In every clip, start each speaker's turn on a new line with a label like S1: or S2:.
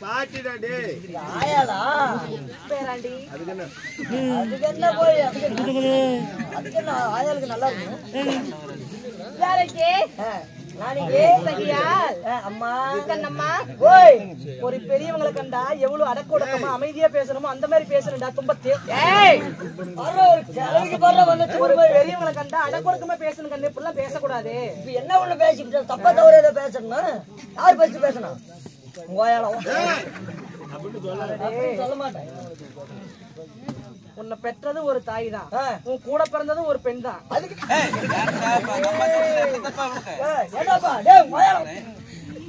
S1: பாட்டிடா டேய்.
S2: ஆயாடா பேராண்டி. அதுக்கு என்ன போய் அதுக்கு என்ன ஆயாளுக்கு நல்லா இருக்கும்.
S3: யாருக்கு
S2: நாளைக்கு
S3: சகியால்
S2: அம்மா
S3: கண்ணம்மா
S2: ஓய்
S3: ஒரு பெரியவங்களை கண்டா எவ்வளவு அடக்கொடுக்கமா அமைதியா பேசணுமோ அந்த மாதிரி பேசணும்டா தும்பத்தே.
S2: ஒரு கிழவிக்கு போற வந்து
S3: ஒரு பெரியவங்களை கண்டா அடக்கொடுக்கமா பேசணும் கண்ணு இப்படிலாம் பேசக்கூடாது.
S2: இப்ப என்ன ஒண்ணு பேசிக்கிட்டு தப்பா தவறு ஏதோ பேசணும்னா யார் பேசி பேசணும் ஓயாளம் சொல்ல மாட்டேன்.
S3: உன்னை பெற்றது ஒரு தாய் தான், உன் கூட பிறந்ததும் ஒரு பெண் தான்.
S2: ஏடாப்பா டேய் ஓயாளம்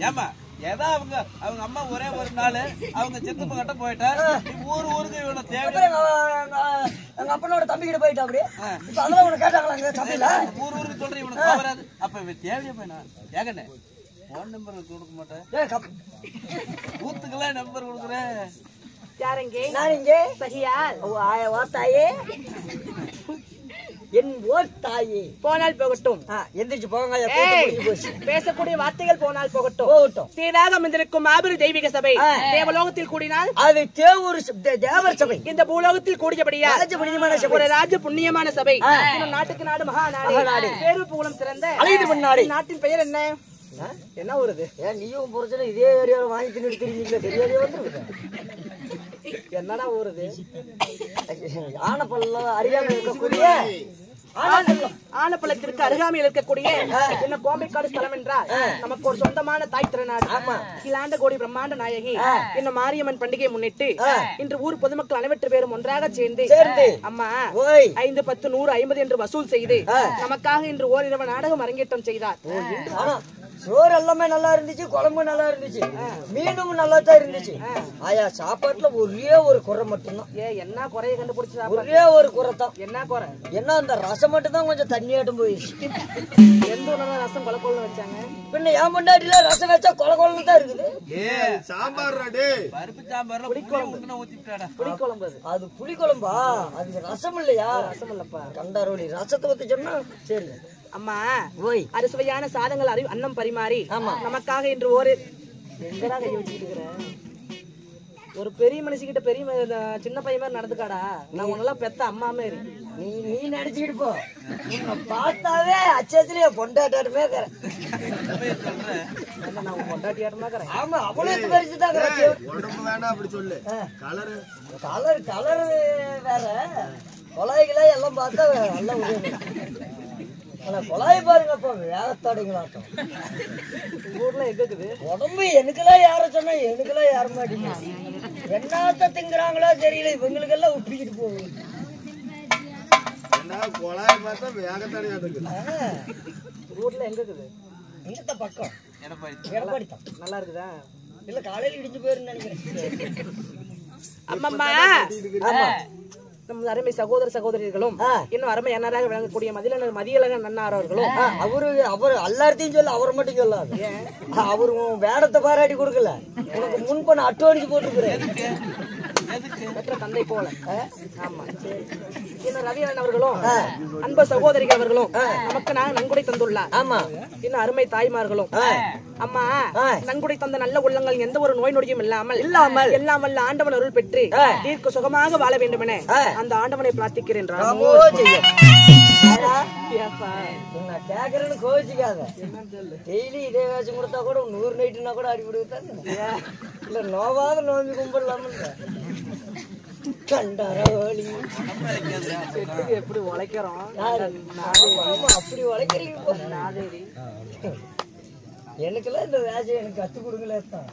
S4: ஏமா ஏதா அவங்க அம்மா ஒரே ஒரு நாள் அவங்க சித்தப்ப கட்ட போயிட்டா ஊருக்கு இவனை தேவை.
S2: எங்க அப்பனோட தம்பி கிட்ட போயிட்டா அப்படி இப்ப அதெல்லாம் உனக்கு கேட்டாங்களா சபையில
S4: ஊருக்கு சொல்றேன் இவனுக்கு வராது. அப்ப இவன் தேவையா போயினா ஏகண்ணே போன் நம்பர் கொடுக்க மாட்டேன் ஊத்துக்கெல்லாம் நம்பர் கொடுக்குறேன்.
S3: யாருங்க
S2: நான் இங்கே
S3: சகியால்
S2: தாயே என் ஓர் தாயே
S3: போனால் போகட்டும்.
S2: எந்திரிச்சு போங்க
S3: பேசக்கூடிய வார்த்தைகள் போனால் போகட்டும்.
S2: போகட்டும்.
S3: சீராக அமைந்திருக்கும் மாபெரும் தெய்வீக சபை தேவலோகத்தில் கூடினால்
S2: அது தேவூர் தேவர் சபை.
S3: இந்த பூலோகத்தில் கூடியபடியா
S2: புண்ணியமான சபை.
S3: ஒரு ராஜ புண்ணியமான சபை. நாட்டுக்கு நாடு மகாநாடு பேரு புகழும் சிறந்த
S2: அழகிரி நாடு.
S3: நாட்டின் பெயர் என்ன என்ன ஊருது?
S2: ஏன் நீயும் புரிச்சன இதே ஏரியால வாங்கி தின்னு தெரியுங்களா தெரியாதே வந்து
S3: என்னடா ஊருது?
S2: ஆனப்பல்ல அறியாமல் இருக்கக்கூடிய
S3: ஆனப்பள்ளத்திற்கு அருகாமையில் இருக்கக்கூடிய என்ன கோம்பைக்காடு ஸ்தலம் என்றால் நமக்கு ஒரு சொந்தமான தாய் திருநாடு. அகிலாண்ட கோடி பிரம்மாண்ட நாயகி என்ன மாரியம்மன் பண்டிகையை முன்னிட்டு இன்று ஊர் பொதுமக்கள் அனைவற்று பேரும் ஒன்றாக சேர்ந்து அம்மா 5, 10, 100, 50 என்று வசூல் செய்து நமக்காக இன்று ஓரிரவு நாடகம் அரங்கேற்றம் செய்தார்.
S2: சோறு எல்லாமே நல்லா இருந்துச்சு, குழம்பு நல்லா இருந்துச்சு, மீனும் நல்லா தான் இருந்துச்சு. ஆயா சாப்பாட்டுல ஒரே ஒரு குறை மட்டும்தான்.
S3: என்ன குறைய கண்டுபிடிச்சா?
S2: ஒரே ஒரு குறை தான்.
S3: என்ன குறை?
S2: என்ன அந்த ரசம் மட்டும் தான் கொஞ்சம் தண்ணியாட்டும் போயிடுச்சு.
S3: எந்த உணவு ரசம் கொலக்கொள்ள வச்சாங்க?
S2: பின்ன என் முன்னாடியில ரசம் வச்சா கொலக்கொள்ள தான் இருக்குது.
S1: சாம்பார்
S4: பருப்பு சாம்பார்ல புளிக்குழம்பு ஊத்திட்டாடா.
S3: புளிக்குழம்பு
S2: அது புளிக்குழம்பா? அது ரசம் இல்லையா?
S3: ரசம் இல்லப்பா,
S2: கண்டாரோலி ரசத்தை ஊத்தி சொன்னா சரி.
S3: அம்மா அறுசுவையான சாதங்கள் அன்னம் பரிமாறி நமக்காக இன்று ஒரு ஒரு பெரிய மனுஷிக்கிட்ட பெரிய சின்ன பையன் மாதிரி நடந்துக்காடா. நான் உன்னெல்லாம் பெத்த அம்மா மாதிரி
S2: நீ நினைச்சுக்கிட்டு போ. உன்னை பார்த்தாவே அச்சத்திலேயே பொண்டாட்டாட்டுமே
S3: நான் பொண்டாட்டியாட்டமா இருக்கிறேன்.
S2: ஆமா அவ்வளவு பரிசுதான்
S1: வேண்டாம் அப்படி சொல்லு. கலரு
S2: கலர் கலர் வேற கொலாய்களே எல்லாம் பார்த்தா நல்லா உதவி. ஆனா கொலாய் பாருங்கப்பா வேகத்தாடுங்களாட்டம்.
S3: ஊர்ல எங்க இருக்குது
S2: உடம்பு? எனக்குலாம் யார சொன்னா எனக்குலாம் யார மாட்டீங்க. என்னத்த திங்குறாங்களோ தெரியல, இவங்களுக்கு எல்லாம் உப்பிக்கிட்டு போகுது.
S1: கொலாய் பார்த்தா வேகத்தாடி
S3: ஊர்ல எங்க இருக்குது?
S2: இந்த பக்கம் எடப்பாடி தான்.
S3: நல்லா இருக்குதா?
S2: இல்ல காலையில இடிஞ்சு போயிருன்னு நினைக்கிறேன்.
S3: அம்மம்மா நம் அருமை சகோதர சகோதரிகளும் இன்னும் அருமை அண்ணராக விளங்கக்கூடிய மதியழகன் அண்ணார் அவர்களும்
S2: அவர் எல்லாத்தையும் சொல்ல, அவர் மட்டும் சொல்லாது. அவரு வேடத்தை பாராட்டி கொடுக்கல, உனக்கு முன்பணம் அட்டோடிச்சு போட்டுக்கிறேன்
S3: பெற்ற தந்தை போல. ஆமா இன்னும் ரவியண்ணன் அவர்களும் அன்பு சகோதரிகள் அவர்களும் நமக்கு நான் நன்கொடை தந்துள்ளார்.
S2: ஆமா
S3: இன்னும் அருமை தாய்மார்களும் அம்மா நன்கொடை தந்த நல்ல உள்ளங்கள் எந்த ஒரு நோய் நொடியும் இல்லாமல் எல்லாம் வல்ல ஆண்டவன் அருள் பெற்று தீர்க்க சுகமாக வாழ வேண்டும் என அந்த ஆண்டவனை பிரார்த்திக்கிறேன்.
S2: கேக்குறேன்னு கோவிச்சுக்காத. டெய்லி இதே வேஷம் கொடுத்தா கூட 100 நைட்டுனா கூட அடிபடுத்தாங்க. இல்ல நோவாத நோம்பி கும்பிடலாம கண்டாரோலி
S3: எப்படி உழைக்கிறோம்.
S2: அப்படி உழைக்கிறீங்க. எனக்குலாம் இந்த வேஷம் எனக்கு கத்து கொடுக்கல தான்.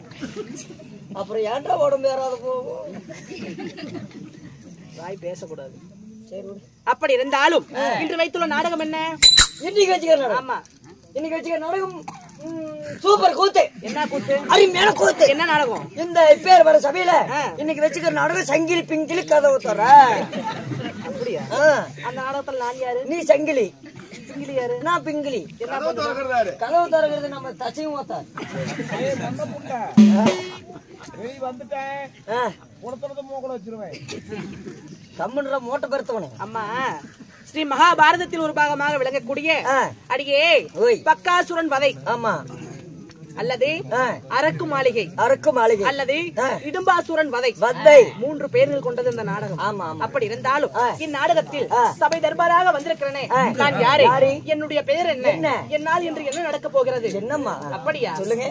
S2: அப்புறம் ஏன்டா உடம்பு ஏறாத போகும்.
S3: வாய் பேசக்கூடாது.
S2: சரி
S3: அப்படி இருந்தாலும் இன்று வைத்துள்ள நாடகம் என்ன?
S2: இன்னைக்கு வச்சுக்கிற
S3: ஆமா
S2: இன்னைக்கு வச்சுக்கிற நாடகம் சூப்பர் கூத்து.
S3: என்ன கூத்து?
S2: அருமையான கூத்து.
S3: என்ன நாடகம்?
S2: இந்த பேர் வர சபையில இன்னைக்கு வச்சுக்கிற நாடகம் சங்கிலி பிங்கிலி கதவு தர.
S3: அப்படியா? அந்த நாடகத்துல நான் யாரு?
S2: நீ சங்கிலி.
S3: பிங்கிலி யாரு?
S2: நான் பிங்கிலி.
S1: கதவு திறக்கிறாரு.
S2: கதவு திறக்கிறது நம்ம தசையும் ஓத்தா. கம்முன்ற மூட்டை பெருத்தவனே.
S3: அம்மா ஸ்ரீ மகாபாரதத்தில் ஒரு பாகமாக விளங்கக்கூடிய அடியே பக்காசுரன் வதை.
S2: ஆமா
S3: அல்லது அரக்கு மாளிகை அல்லது இடும்பாசூரன் வதை 3 பேர்கள் கொண்டது இந்த நாடகம். அப்படி இருந்தாலும் இந்நாடகத்தில் சபை தர்பாராக வந்திருக்கிறேனே, நான் யாரு, என்னுடைய பெயர் என்ன, என்னால் இன்று என்ன நடக்க போகிறது?
S2: என்னம்மா
S3: அப்படியா
S2: சொல்லுங்க.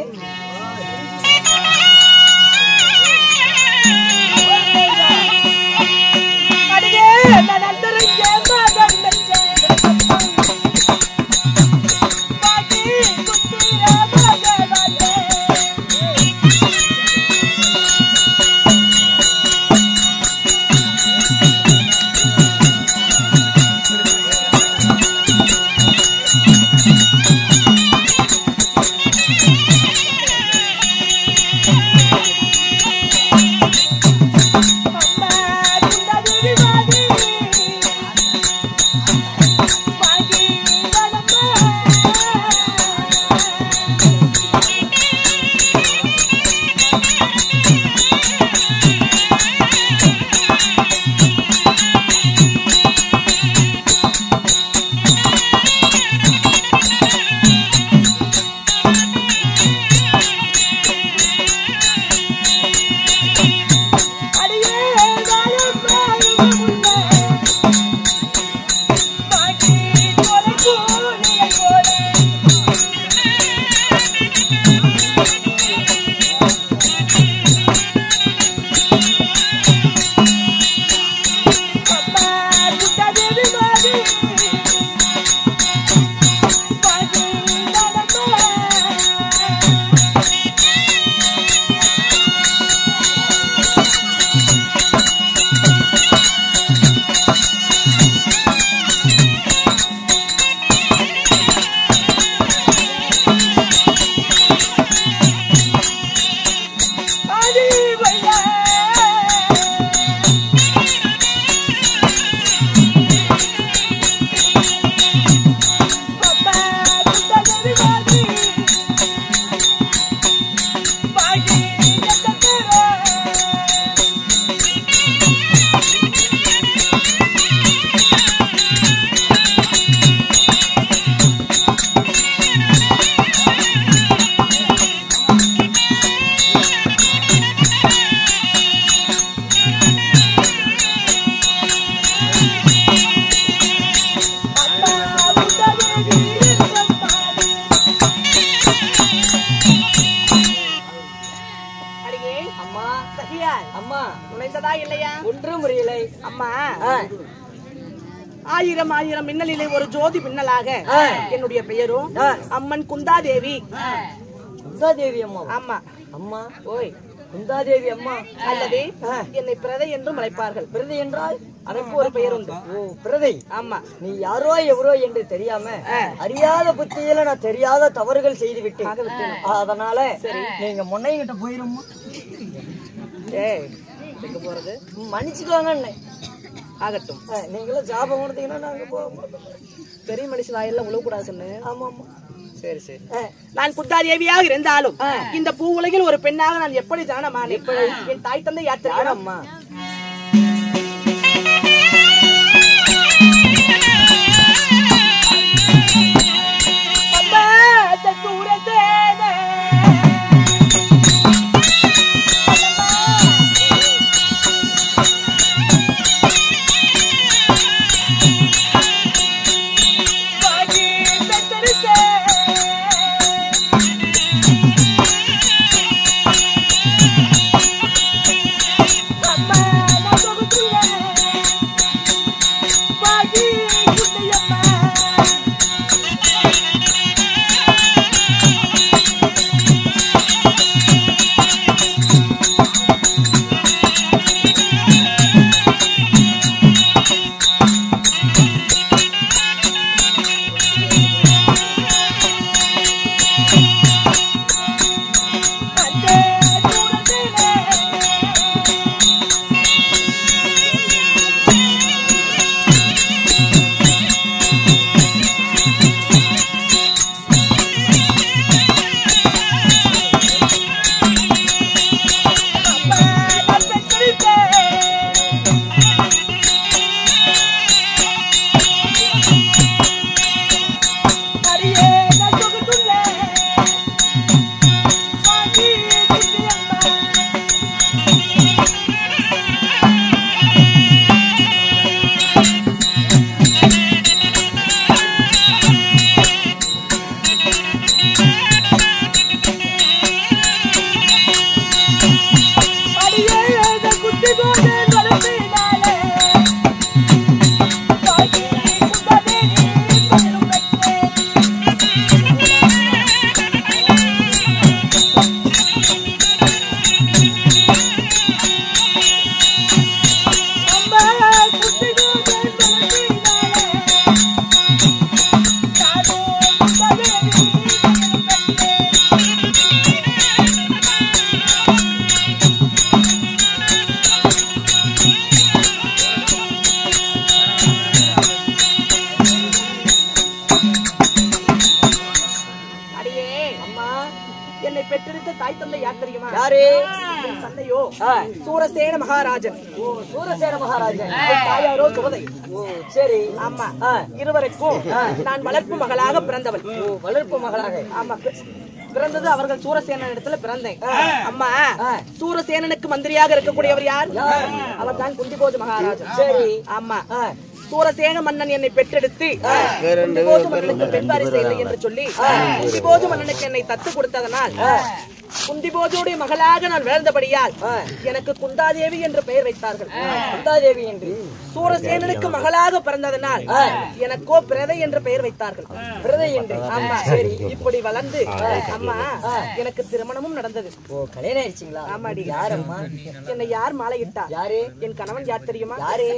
S3: ஆயிரம் ஆயிரம் மின்னலிலே ஒரு ஜோதி மின்னலாக என்னுடைய பெயரும் அம்மன் குந்தாதேவி.
S2: குந்தாதேவி அம்மா?
S3: ஆமா.
S2: அம்மா ஓய் குந்தாதேவி அம்மா
S3: அல்லது என்னை பிரதை என்றும் அழைப்பார்கள்.
S2: பிரதை என்றால்
S3: அதற்கு ஒரு பெயர் உண்டு.
S2: ஓ பிரதை.
S3: ஆமா.
S2: நீ யாரோ எவரோ என்று தெரியாம அறியாத புத்தியில நான் தெரியாத தவறுகள் செய்து விட்டேன். அதனால நீங்க முன்னைகிட்ட போயிருமா?
S3: எங்க போறது?
S2: மன்னிச்சுக்கோங்க.
S3: ஆகட்டும்.
S2: நீங்களும் ஜாபம் கொடுத்தீங்கன்னா நாங்க போக
S3: பெரிய மனுஷன் வாயெல்லாம் உழக்கூடாது சொன்னு.
S2: ஆமா ஆமா.
S3: சரி சரி. நான் குந்தாதேவியாக இருந்தாலும் இந்த பூ உலகில் ஒரு பெண்ணாக நான் எப்படி ஜனமானேன்? என் தாய் தந்தை யாத்திரம்மா. Bye.
S2: யாரு?
S3: என் தந்தையோ சூரசேன மகாராஜன்.
S2: சூரசேன மகாராஜன்.
S3: தாயாரோ சுகதை.
S2: சரி.
S3: ஆமா. இருவருக்கும் நான் வளர்ப்பு மகளாக பிறந்தவள்.
S2: வளர்ப்பு மகளாக.
S3: ஆமா, பிறந்தது அவர்கள் சூரசேனன் இடத்துல பிறந்தேன். அம்மா, சூரசேனனுக்கு மந்திரியாக இருக்கக்கூடியவர் யார்? அவர் தான் குந்திபோஜ மகாராஜன். சரி. ஆமா, சூரசேன மன்னன் என்னை பெற்றெடுத்து குந்திபோஜ மன்னனுக்கு பெண் வாரிசு இல்லை என்று சொல்லி குந்திபோஜ மன்னனுக்கு என்னை தத்து கொடுத்ததனால் குந்திபோஜுடைய மகளாக நான் வளர்ந்தபடியால் எனக்கு குந்தாதேவி என்று பெயர் வைத்தார்கள்.
S2: குந்தாதேவி என்று.
S3: சூரசேனனுக்கு மகளாக பிறந்ததனால் எனக்கோ பிரதை என்று பெயர் வைத்தார்கள்.
S2: பிரதை என்று.
S3: ஆமா. சரி. இப்படி வளர்ந்து அம்மா எனக்கு திருமணமும் நடந்தது.
S2: ஓ, கல்யாணம் ஆயிடுச்சுங்களா?
S3: ஆமாடி.
S2: யாரம்மா?
S3: என்னை யார் மாலையிட்டா?
S2: யாரு?
S3: என் கணவன் யார் தெரியுமா?
S2: யாரு?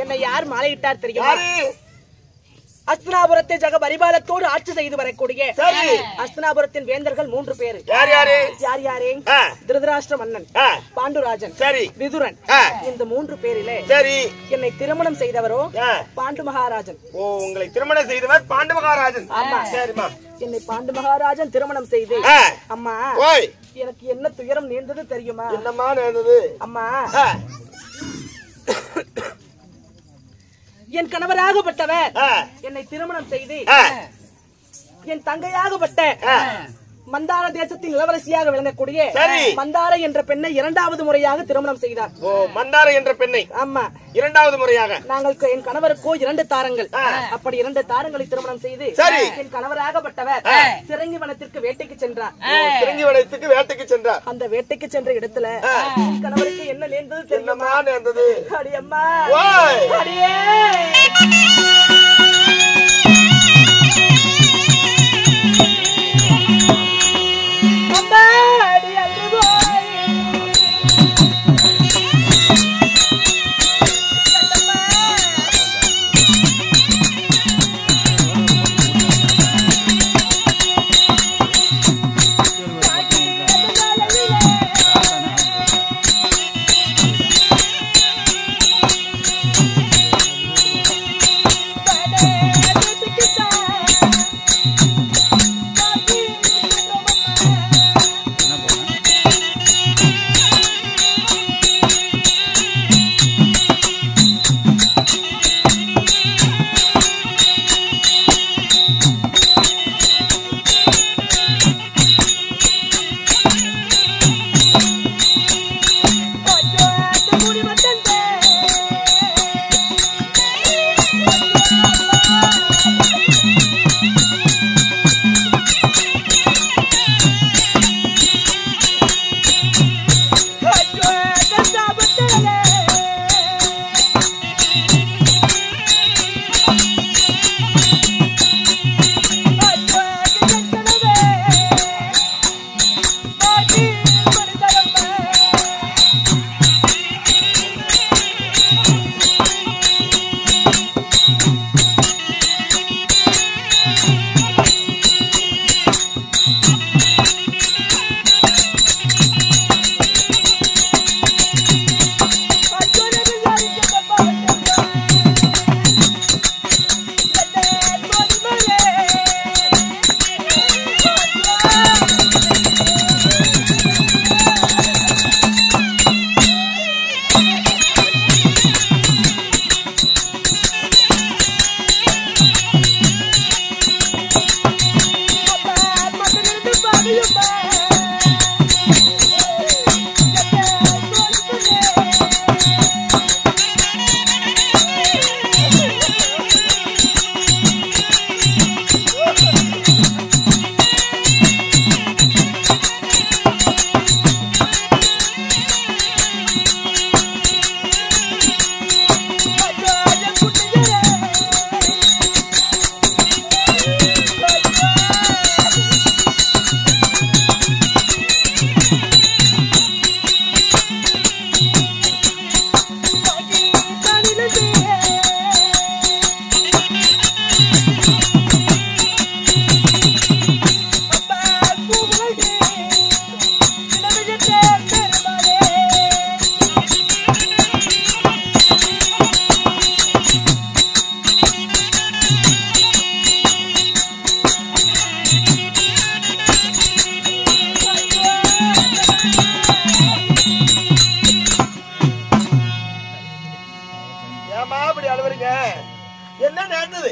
S3: என்னை யார் மாலையிட்டார் தெரியுமா? அஸ்தினாபுரத்தை ஜக பரிபாலத்தோடு ஆட்சி செய்து வரக்கூடிய அஸ்தினாபுரத்தின் வேந்தர்கள் 3 பேர். யார் யாரே? திருதராஷ்டிர மன்னன், பாண்டுராஜன், விதுரன். இந்த 3 பேரிலே என்னை திருமணம் செய்தவரோ பாண்டு மகாராஜன்.
S1: ஓ, உங்களை திருமணம் செய்தவர் பாண்டு மகாராஜன்.
S3: ஆமா. சரிமா. என்னை பாண்டு மகாராஜன் திருமணம் செய்து அம்மா எனக்கு என்ன துயரம் நேர்ந்தது தெரியுமா?
S1: என்னம்மா நேர்ந்தது?
S3: அம்மா, என் கணவராகப்பட்டவர் என்னை திருமணம் செய்து என் தங்கையாகப்பட்ட மந்தார தேசத்தின் இளவரசியாக விளங்கக்கூடிய மந்தார என்ற பெண்ணை 2வது முறையாக திருமணம் செய்தார்.
S1: ஓ, மந்தார என்ற பெண்ணை.
S3: ஆமா.
S1: 2வது முறையாக.
S3: நாங்கள் என் கணவருக்கோ 2 தாரங்கள். அப்படி 2 தாரங்களை திருமணம் செய்து என் கணவராகப்பட்டவர் சிறங்கி வனத்திற்கு வேட்டைக்கு சென்றார்.
S1: சிறங்கி வனத்துக்கு வேட்டைக்கு சென்றார்.
S3: அந்த வேட்டைக்கு சென்ற இடத்துல என் கணவருக்கு என்ன நேர்ந்தது தெரியுமா?
S1: நேர்ந்தது?
S3: அடியம்மா, அடியே
S1: என்ன நடந்தது?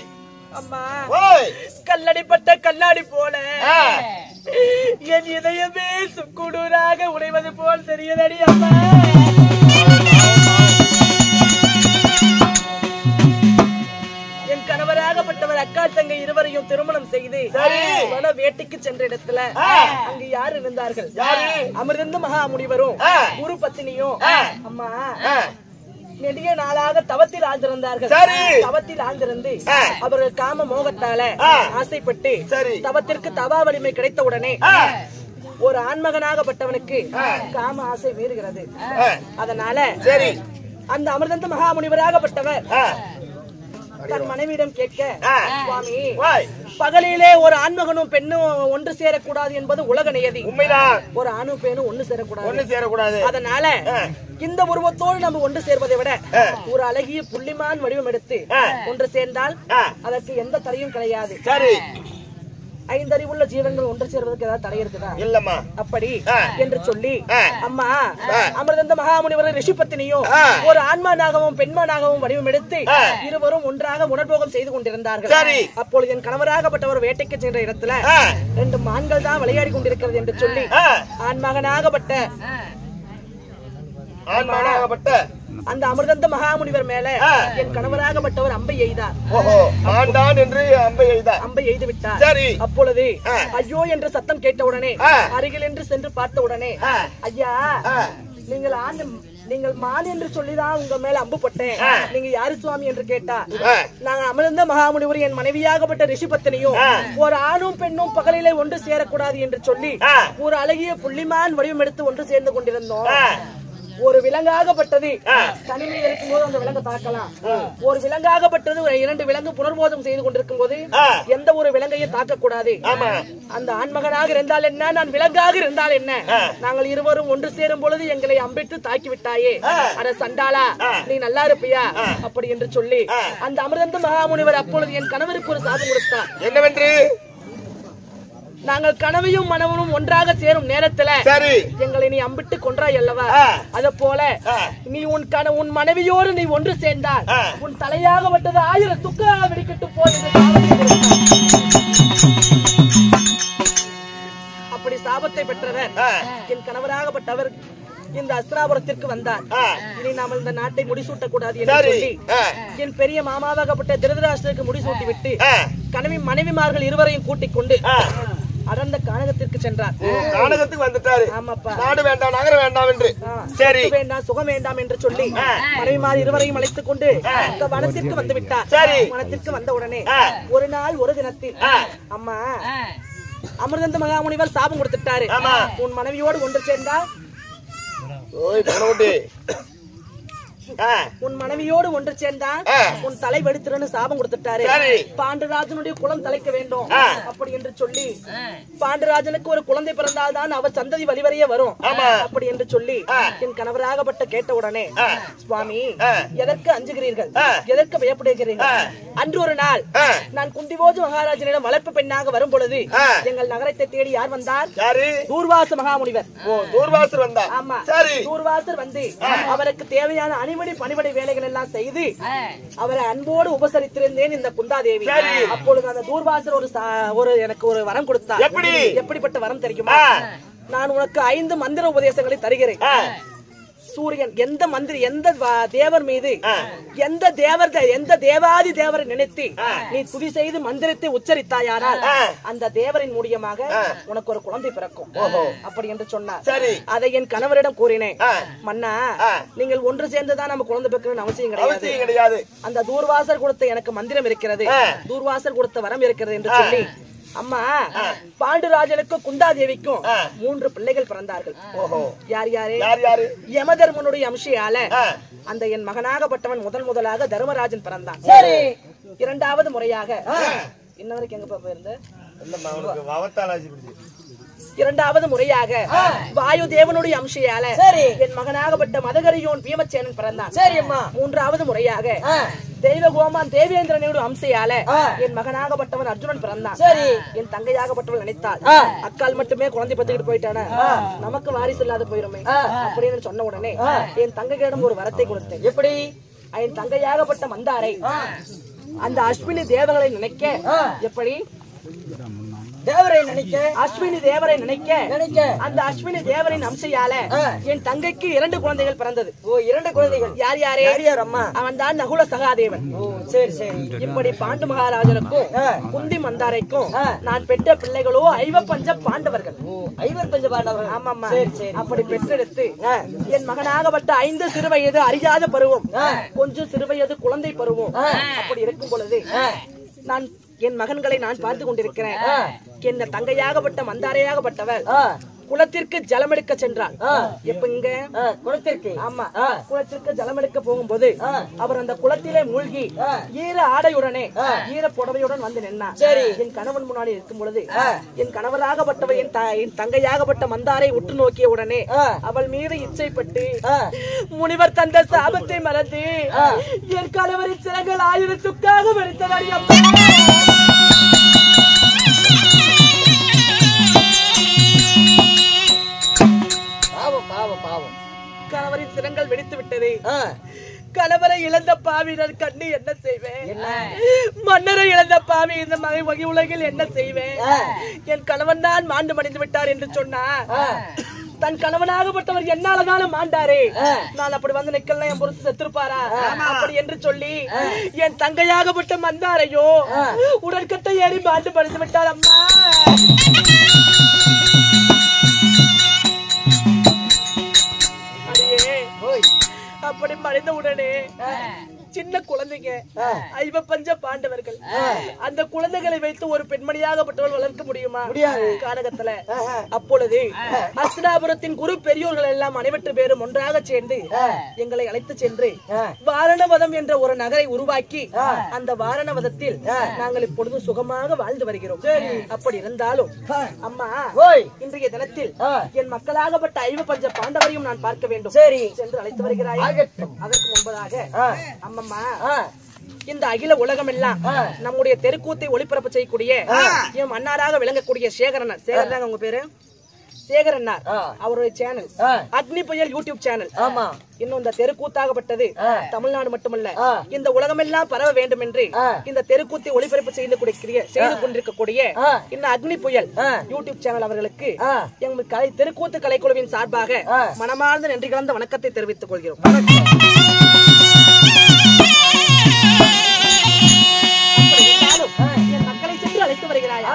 S3: அம்மா
S1: ஓய்
S3: கல்லடிப்பட்ட கல்லாடி போல என் இதயமே சுக்குடூராக உடைவது போல் தெரியுதடி அம்மா. என் கணவராகப்பட்டவர் அக்கா தங்கை இருவரையும் திருமணம் செய்து வன வேட்டைக்கு சென்ற இடத்துல அங்கு யார் இருந்தார்கள்? அமிர்தந்த மகாமுனிவரும் குரு பத்தினியும் அம்மா நெடிய நாளாக தவத்தில் ஆழ்ந்திருந்தார்கள். தவத்தில் ஆழ்ந்திருந்து அவர்கள் காம மோகத்தால ஆசைப்பட்டு தவத்திற்கு தவா வலிமை கிடைத்த உடனே ஒரு ஆண்மகனாகப்பட்டவனுக்கு காம ஆசை மீறுகிறது. அதனால அந்த அமிர்தந்த மகாமுனிவராகப்பட்டவர் தன் மனைவியிடம் கேட்க, சுவாமி, பகலிலே ஒரு ஆண்மகனும் பெண்ணும் ஒன்று சேரக்கூடாது என்பது உலக நியதி. ஒரு ஆணும் பெண்ணும் ஒன்று சேரக்கூடாது. அதனால இந்த உருவத்தோடு நம்ம ஒன்று சேர்வதை விட ஒரு அழகிய புள்ளிமான் வடிவம் எடுத்து ஒன்று சேர்ந்தால் அதற்கு எந்த தடையும் கிடையாது. ஐந்தறிவுள்ள ஜீவன்கள் ஒன்று சேர்வதற்கு ஏதாவது தடை இருக்குதா? இல்லம்மா. அப்படி என்று சொல்லி அம்மா அமிர்தந்த மகாமுனிவர் ரிஷி பத்தினியும் ஒரு ஆண்மானாகவும் பெண்மானாகவும் வடிவம் எடுத்து இருவரும் ஒன்றாக உணர்வோகம் செய்து கொண்டிருந்தார்கள். அப்பொழுது என் கணவராகப்பட்டவர் வேட்டைக்கு சென்ற இடத்துல 2 மான்கள் தான் விளையாடி கொண்டிருக்கிறது என்று சொல்லி ஆண்மகனாகப்பட்ட அந்த அமிர்தந்த மகாமுனிவர் மேல என் கணவராகப்பட்டவர் அம்பை எய்தார். அம்பை எய்து விட்டார். அப்பொழுது ஐயோ என்று சத்தம் கேட்டவுடனே அருகில் என்று சென்று பார்த்த உடனே, ஐயா, நீங்கள் மான் என்று சொல்லிதான் உங்க மேல அம்பு பட்டேன், நீங்க யாரு சுவாமி என்று கேட்டா, நாங்க அமிர்தந்த மகாமுனிவர் என் மனைவியாகப்பட்ட ரிஷி பத்தினியும் ஒரு ஆணும் பெண்ணும் பகலிலே ஒன்று சேரக்கூடாது என்று சொல்லி ஒரு அழகிய புள்ளிமான் வடிவம் எடுத்து ஒன்று சேர்ந்து கொண்டிருந்தோம். ஒரு விலங்காகப்பட்டது தனிமையில் இருக்கும் போது அந்த விலங்கை தாக்கலாம். ஒரு விலங்காகப்பட்டது 2 விலங்கு புனர்போதம் செய்து கொண்டிருக்கும் போது எந்த ஒரு விலங்கையும் தாக்கக்கூடாது. அந்த ஆண்மகனாக இருந்தால் என்ன, நான் விலங்காக இருந்தால் என்ன, நாங்கள் இருவரும் ஒன்று சேரும் பொழுது எங்களை அம்பிட்டு தாக்கி விட்டாயே, அட சண்டாளா, நீ நல்லா இருப்பியா அப்படி என்று சொல்லி அந்த அமிர்தந்த மகாமுனிவர் அப்பொழுது என் கணவருக்கு ஒரு சாபம் கொடுத்தார். என்னவென்று, நாங்கள் கனவையும் மனவனும் ஒன்றாக சேரும் நேரத்துல எங்களை நீ அம்பிட்டு கொன்றாய் அல்லவா, அத போல நீ உன் மனைவியோடு நீ ஒன்று சேர்ந்தால் உன் தலையாக விட்டது 1000 துக்காக வெடிக்கட்டு போய் அப்படி இப்படி சாபத்தை பெற்றவர் என் கணவராகப்பட்டவர் இந்த அஸ்திராபுரத்திற்கு வந்தார். இனி நாம் இந்த நாட்டை முடிசூட்ட கூடாது என்று சொல்லி என் பெரிய மாமாவாகப்பட்ட திருதராஷ்டிரருக்கு முடிசூட்டி விட்டு மனைவிமார்கள் இருவரையும் கூட்டிக் கொண்டு அடர்ந்த கானகத்திற்கு சென்றார்.
S1: கானகத்துக்கு வந்துட்டாரு.
S3: ஆமாப்பா.
S1: நாடு வேண்டாம், நகர வேண்டாம் என்று, சரி
S3: வேண்டாம், சுகம் வேண்டாம் என்று சொல்லி மனைவிமார் இருவரையும் அழைத்துக் கொண்டு வனத்திற்கு வந்து விட்டார்.
S1: சரி.
S3: வனத்திற்கு வந்த உடனே ஒரு நாள் ஒரு தினத்தில் அம்மா அமிர்தந்த மகாமுனிவர் சாபம் கொடுத்துட்டாரு. உன் மனைவியோடு ஒன்று சேர்ந்தா உன் மனைவியோடு ஒன்று சேர்ந்தா உன் தலை வெடித்துறன்னு சாபம் கொடுத்துட்டாரு. பாண்டுராஜனுடைய குலம் தலைக்க வேண்டும் அப்படி என்று சொல்லி பாண்டுராஜனுக்கு ஒரு குழந்தை பிறந்தால்தான் அவர் சந்ததி வழிவரையே வரும் அப்படி என்று சொல்லி என் கணவராகப்பட்ட கேட்ட உடனே, சுவாமி எதற்கு அஞ்சுகிறீர்கள், எதற்கு பயப்படுகிறீர்கள்? அன்று ஒரு நாள் நான் குந்திபோஜ மகாராஜனிடம் வளர்ப்பு பெண்ணாக வரும் பொழுது எங்கள் நகரத்தை தேடி யார் வந்தார்? தூர்வாச மகாமுனிவர்.
S1: தூர்வாசர் வந்தார்.
S3: ஆமா, தூர்வாசர் வந்து அவருக்கு தேவையான அணிமணி பணிபடை வேலைகள் எல்லாம் செய்து அவரை அன்போடு உபசரித்திருந்தேன் இந்த குந்தாதேவி. அப்பொழுது அந்த தூர்வாசர் ஒரு எனக்கு ஒரு வரம் கொடுத்தார். எப்படிப்பட்ட வரம் தெரியுமா? நான் உனக்கு 5 மந்திர உபதேசங்களை தருகிறேன். சூரியன் எந்த மந்திரி, எந்த தேவர் மீது, எந்த தேவாதி தேவரை நினைத்து நீ துதி செய்து மந்திரத்தை உச்சரித்தாயானால் அந்த தேவரின் மூலியமாக உனக்கு ஒரு குழந்தை பிறக்கும் அப்படி என்று சொன்னார். அதை என் கணவரிடம் கூறினேன். மன்னா, நீங்கள் ஒன்று சேர்ந்துதான் நம்ம குழந்தை பிறக்கணும்னு அவசியம் கிடையாது. அந்த தூர்வாசர் கொடுத்த எனக்கு மந்திரம் இருக்கிறது, தூர்வாசர் கொடுத்த வரம் இருக்கிறது என்று சொல்லி அம்மா பாண்டுராஜனுக்கும் குந்தாதேவிக்கும் 3 பிள்ளைகள் பிறந்தார்கள். யார் யாரு? யமதர்மனுடைய அம்சையால அந்த என் மகனாகப்பட்டவன் முதலாக தர்மராஜன் பிறந்தான். இரண்டாவது முறையாக இன்ன வரைக்கும் எங்க போயிருந்த இரண்டாவது முறையாக வாயு தேவனுடைய அம்சையால என் மகனாகப்பட்ட மதகரியோன் பீமசேனன் பிறந்தான். மூன்றாவது முறையாக தெய்வகோமான் தேவேந்திரனுடைய அம்சையால என் மகனாகப்பட்டவன் அர்ஜுனன் பிறந்தான். என் தங்கையாகப்பட்டவள் நினைத்தாள், அக்கால் மட்டுமே குழந்தை பத்துக்கிட்டு போயிட்டான, நமக்கு வாரிசு இல்லாத போயிருமே அப்படின்னு சொன்ன உடனே என் தங்கையிடம் ஒரு வரத்தை கொடுத்தேன். எப்படி? என் தங்கையாகப்பட்ட மந்தாரை அந்த அஸ்வினி தேவர்களை நினைக்க, எப்படி அஸ்வினி தேவரை நினைக்க அந்த அஸ்வினி தேவரின் அம்சையால என் தங்கைக்கு 2 குழந்தைகள் பிறந்தது. 2 குழந்தைகள். யார் யார் அம்மா? அவன் தான் நகுல சகாதேவன். இப்படி பாண்டு மகாராஜனுக்கும் குந்தி மந்தாரைக்கும் நான் பெற்ற பிள்ளைகளோ 5 பாண்டவர்கள். 5 பாண்டவர்கள். ஆமாம்மா. அப்படி பெற்றெடுத்து என் மகனாகப்பட்ட 5 சிறுவயது அறியாத பருவம், கொஞ்சம் சிறுவயது குழந்தை பருவம் அப்படி இருக்கும் பொழுது நான் என் மகன்களை நான் பார்த்து கொண்டிருக்கிறேன். என் தங்கையாகப்பட்ட மந்தாரையாகப்பட்டவர் குளத்திற்கு ஜலம் எடுக்க சென்றார். எப்ப இங்க குளத்திற்கு? ஆமா, குளத்திற்கு ஜலம் எடுக்க போகும்போது அவர் அந்த குளத்திலே மூழ்கி ஈர ஆடையுடனே ஈர புடவையுடன் வந்து நின்னார். என் கணவன் முன்னாடி இருக்கும் பொழுது என் கணவராகப்பட்டவர் என் தங்கையாகப்பட்ட மந்தாரை உற்று நோக்கிய உடனே அவள் மீது இச்சைப்பட்டு முனிவர் தந்த சாபத்தை மறந்து என் கணவரின் சிறங்கள் 1000க்காக வெடித்தவர். கணவரின் சிரங்கள் வெடித்து விட்டது. கணவரை இழந்த பாவினர் கண்ணு என்ன செய்வேன்? மன்னரை இழந்த பாவி இந்த மகை உலகில் என்ன செய்வேன்? என் கணவன் தான் மாண்டு மடிந்து விட்டார் என்று சொன்னார். தன் கணவனாகப்பட்டவர் என்னாலதான மாண்டாரே, நான் அப்படி வந்து நிக்கல என் புருஷன் செத்துருப்பாரா அப்படி என்று சொல்லி என் தங்கையாகப்பட்ட மந்தாரையோ உடற்கட்டை ஏறி மாண்டு மடிந்து விட்டார். அம்மா, அப்படி மறைந்த உடனே சின்ன குழந்தைங்க 5 பாண்டவர்கள், அந்த குழந்தைகளை வைத்து ஒரு பெண்மணியாகப்பட்டவள் வளர்க்க முடியுமா? கானகத்துல. அப்பொழுது ஹஸ்தினாபுரத்தின் குரு பெரியோர்கள் எல்லாம் அனைவற்று பேரும் ஒன்றாக சேர்ந்து எங்களை அழைத்து சென்று வாரணவதம் என்ற ஒரு நகரை உருவாக்கி அந்த வாரணவதத்தில் நாங்கள் இப்பொழுது சுகமாக வாழ்ந்து வருகிறோம். அப்படி இருந்தாலும் அம்மா, இன்றைய தினத்தில் என் மக்களாகப்பட்ட 5 பாண்டவரையும் நான் பார்க்க வேண்டும் சென்று அழைத்து வருகிறாய். அதற்கு முன்பதாக அம்மம்மா, இந்த அகில உலகம் எல்லாம் நம்முடைய தெருக்கூத்தை ஒளிபரப்பு செய்யக்கூடிய என் மன்னாராக விளங்கக்கூடிய சேகரன். சேகரன் உங்க பேரு? சேகரன்னார் அவருடைய சேனல் அக்னி புயல் யூடியூப் சேனல்.
S2: ஆமா.
S3: இன்னும் இந்த தெருக்கூத்தாகப்பட்டது தமிழ்நாடு மட்டுமல்ல இந்த உலகமெல்லாம் பரவ வேண்டும் என்று இந்த தெருக்கூத்தை ஒளிபரப்பு செய்து கொண்டிருக்கக்கூடிய இந்த அக்னி புயல் யூடியூப் சேனல் அவர்களுக்கு எங்கள் தெருக்கூத்து கலைக்குழுவின் சார்பாக மனமார்ந்த நன்றி கலந்த வணக்கத்தை தெரிவித்துக் கொள்கிறோம். என் மக்களை சென்று அழைத்து வருகிறாய்.